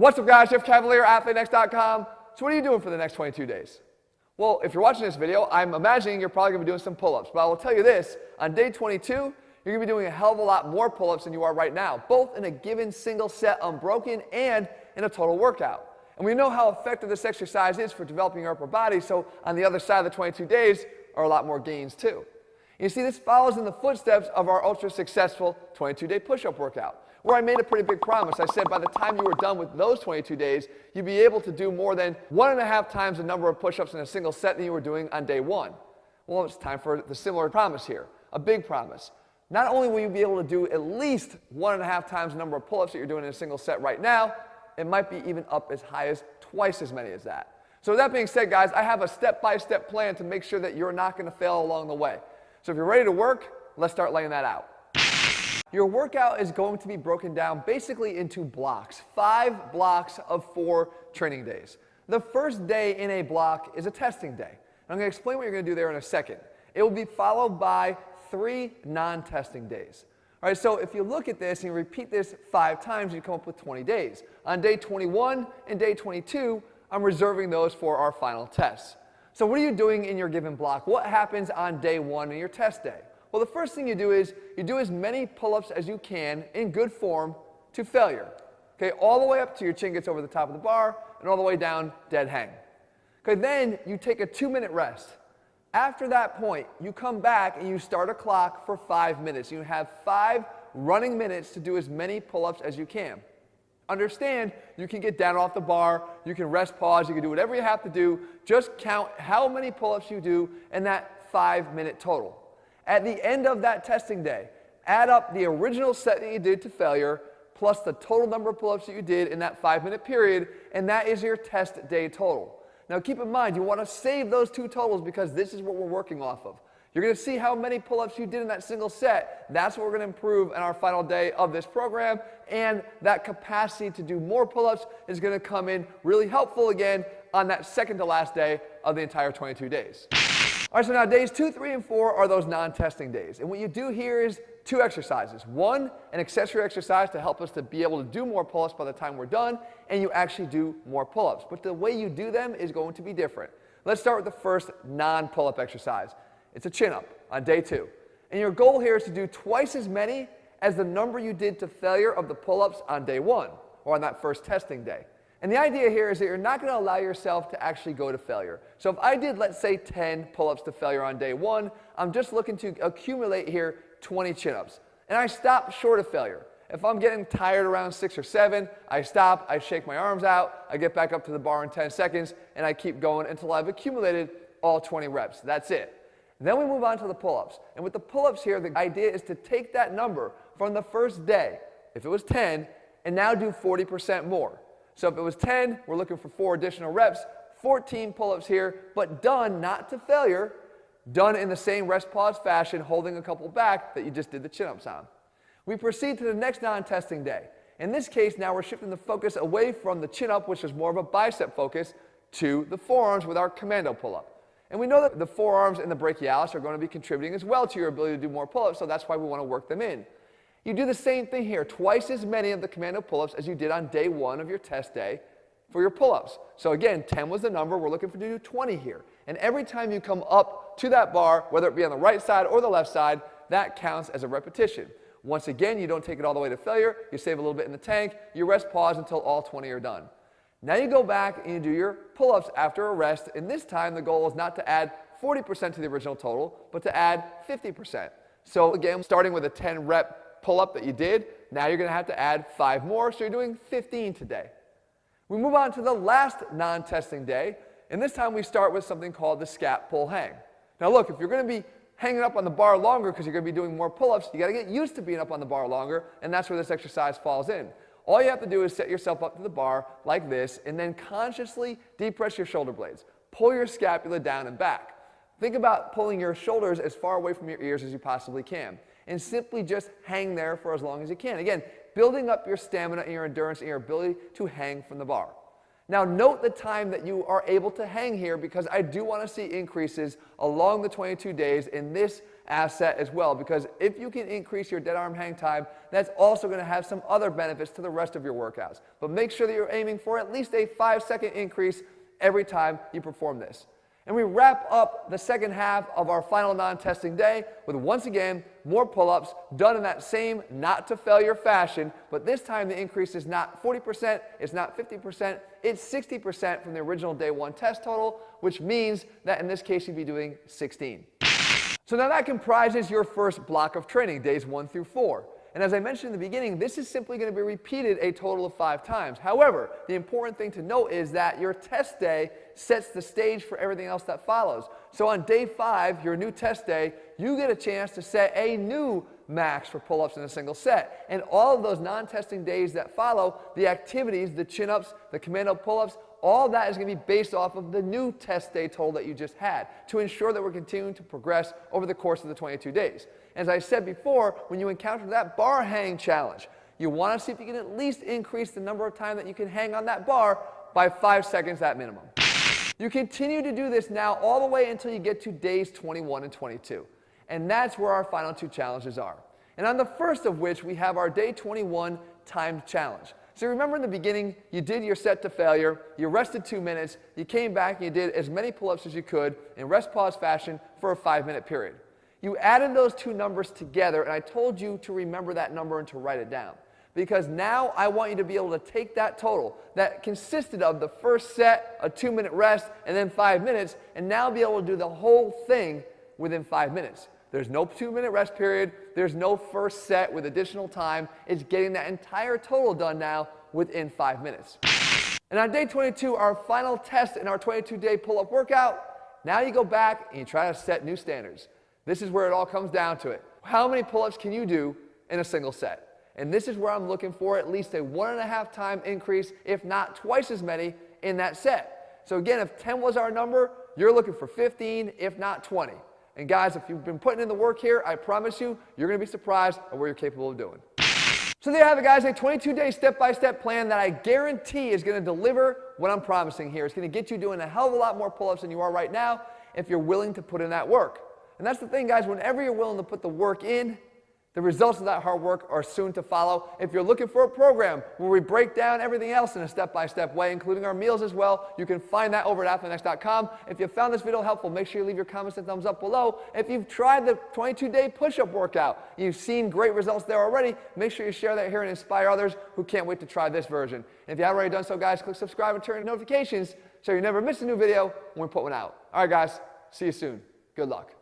What's up guys, Jeff Cavalier, ATHLEAN-X.com. So what are you doing for the next 22 days? Well, if you're watching this video, I'm imagining you're probably going to be doing some pull-ups. But I will tell you this, on day 22, you're going to be doing a hell of a lot more pull-ups than you are right now, both in a given single set unbroken and in a total workout. And we know how effective this exercise is for developing your upper body, so on the other side of the 22 days are a lot more gains too. You see, this follows in the footsteps of our ultra-successful 22-day push-up workout, where I made a pretty big promise. I said by the time you were done with those 22 days, you'd be able to do more than 1.5 times the number of push-ups in a single set than you were doing on day one. Well, it's time for the similar promise here, a big promise. Not only will you be able to do at least 1.5 times the number of pull-ups that you're doing in a single set right now, it might be even up as high as twice as many as that. So with that being said, guys, I have a step-by-step plan to make sure that you're not going to fail along the way. So if you're ready to work, let's start laying that out. Your workout is going to be broken down basically into blocks, 5 blocks of 4 training days. The first day in a block is a testing day. I'm going to explain what you're going to do there in a second. It will be followed by 3 non-testing days. All right, so if you look at this and you repeat this 5 times, you come up with 20 days. On day 21 and day 22, I'm reserving those for our final tests. So what are you doing in your given block? What happens on day 1 in your test day? Well, the first thing you do is you do as many pull-ups as you can in good form to failure. Okay, all the way up to your chin gets over the top of the bar and all the way down dead hang. Okay, then you take a 2-minute rest. After that point, you come back and you start a clock for 5 minutes. You have 5 running minutes to do as many pull-ups as you can. Understand, you can get down off the bar, you can rest, pause, you can do whatever you have to do. Just count how many pull-ups you do in that 5-minute total. At the end of that testing day, add up the original set that you did to failure plus the total number of pull-ups that you did in that 5-minute period, and that is your test day total. Now keep in mind, you want to save those 2 totals because this is what we're working off of. You're going to see how many pull-ups you did in that single set. That's what we're going to improve in our final day of this program, and that capacity to do more pull-ups is going to come in really helpful again on that second to last day of the entire 22 days. All right, so now days 2, 3, and 4 are those non-testing days. And what you do here is 2 exercises. 1, an accessory exercise to help us to be able to do more pull-ups by the time we're done, and you actually do more pull-ups. But the way you do them is going to be different. Let's start with the first non-pull-up exercise. It's a chin-up on day 2. And your goal here is to do twice as many as the number you did to failure of the pull-ups on day 1, or on that first testing day. And the idea here is that you're not going to allow yourself to actually go to failure. So if I did, let's say, 10 pull-ups to failure on day 1, I'm just looking to accumulate here 20 chin-ups. And I stop short of failure. If I'm getting tired around 6 or 7, I stop, I shake my arms out, I get back up to the bar in 10 seconds, and I keep going until I've accumulated all 20 reps. That's it. Then we move on to the pull-ups. And with the pull-ups here, the idea is to take that number from the first day, if it was 10, and now do 40% more. So if it was 10, we're looking for 4 additional reps, 14 pull-ups here, but done not to failure, done in the same rest pause fashion, holding a couple back that you just did the chin-ups on. We proceed to the next non-testing day. In this case, now we're shifting the focus away from the chin-up, which is more of a bicep focus, to the forearms with our commando pull-up. And we know that the forearms and the brachialis are going to be contributing as well to your ability to do more pull-ups, so that's why we want to work them in. You do the same thing here, twice as many of the commando pull-ups as you did on day 1 of your test day for your pull-ups. So again, 10 was the number, we're looking for to do 20 here. And every time you come up to that bar, whether it be on the right side or the left side, that counts as a repetition. Once again, you don't take it all the way to failure, you save a little bit in the tank, you rest pause until all 20 are done. Now you go back and you do your pull-ups after a rest, and this time the goal is not to add 40% to the original total, but to add 50%. So again, starting with a 10 rep pull-up that you did, now you're going to have to add 5 more, so you're doing 15 today. We move on to the last non-testing day, and this time we start with something called the scat pull hang. Now look, if you're going to be hanging up on the bar longer because you're going to be doing more pull-ups, you got to get used to being up on the bar longer, and that's where this exercise falls in. All you have to do is set yourself up to the bar like this, and then consciously depress your shoulder blades. Pull your scapula down and back. Think about pulling your shoulders as far away from your ears as you possibly can, and simply just hang there for as long as you can. Again, building up your stamina and your endurance and your ability to hang from the bar. Now note the time that you are able to hang here, because I do want to see increases along the 22 days in this asset as well, because if you can increase your dead arm hang time, that's also going to have some other benefits to the rest of your workouts. But make sure that you're aiming for at least a 5-second increase every time you perform this. And we wrap up the second half of our final non-testing day with, once again, more pull-ups done in that same not-to-failure fashion, but this time the increase is not 40%, it's not 50%, it's 60% from the original day 1 test total, which means that in this case you'd be doing 16. So now that comprises your first block of training, days 1 through 4. And as I mentioned in the beginning, this is simply going to be repeated a total of 5 times. However, the important thing to note is that your test day sets the stage for everything else that follows. So on day 5, your new test day, you get a chance to set a new max for pull-ups in a single set. And all of those non-testing days that follow, the activities, the chin-ups, the commando pull-ups, all that is going to be based off of the new test day total that you just had, to ensure that we're continuing to progress over the course of the 22 days. As I said before, when you encounter that bar hang challenge, you want to see if you can at least increase the number of time that you can hang on that bar by 5 seconds at minimum. You continue to do this now all the way until you get to days 21 and 22. And that's where our final 2 challenges are. And on the first of which, we have our day 21 timed challenge. So remember in the beginning, you did your set to failure, you rested 2 minutes, you came back and you did as many pull-ups as you could in rest-pause fashion for a 5-minute period. You added those 2 numbers together, and I told you to remember that number and to write it down. Because now I want you to be able to take that total that consisted of the first set, a 2-minute rest, and then 5 minutes, and now be able to do the whole thing within 5 minutes. There's no 2-minute rest period. There's no first set with additional time. It's getting that entire total done now within 5 minutes. And on day 22, our final test in our 22-day pull-up workout, now you go back and you try to set new standards. This is where it all comes down to it. How many pull-ups can you do in a single set? And this is where I'm looking for at least a 1.5 time increase, if not twice as many, in that set. So again, if 10 was our number, you're looking for 15, if not 20. And guys, if you've been putting in the work here, I promise you, you're going to be surprised at what you're capable of doing. So there you have it, guys, a 22-day step-by-step plan that I guarantee is going to deliver what I'm promising here. It's going to get you doing a hell of a lot more pull-ups than you are right now if you're willing to put in that work. And that's the thing, guys, whenever you're willing to put the work in, the results of that hard work are soon to follow. If you're looking for a program where we break down everything else in a step-by-step way, including our meals as well, you can find that over at ATHLEAN-X.com. If you found this video helpful, make sure you leave your comments and thumbs up below. If you've tried the 22-day push-up workout, you've seen great results there already, make sure you share that here and inspire others who can't wait to try this version. And if you haven't already done so, guys, click subscribe and turn on notifications so you never miss a new video when we put one out. All right, guys, see you soon. Good luck.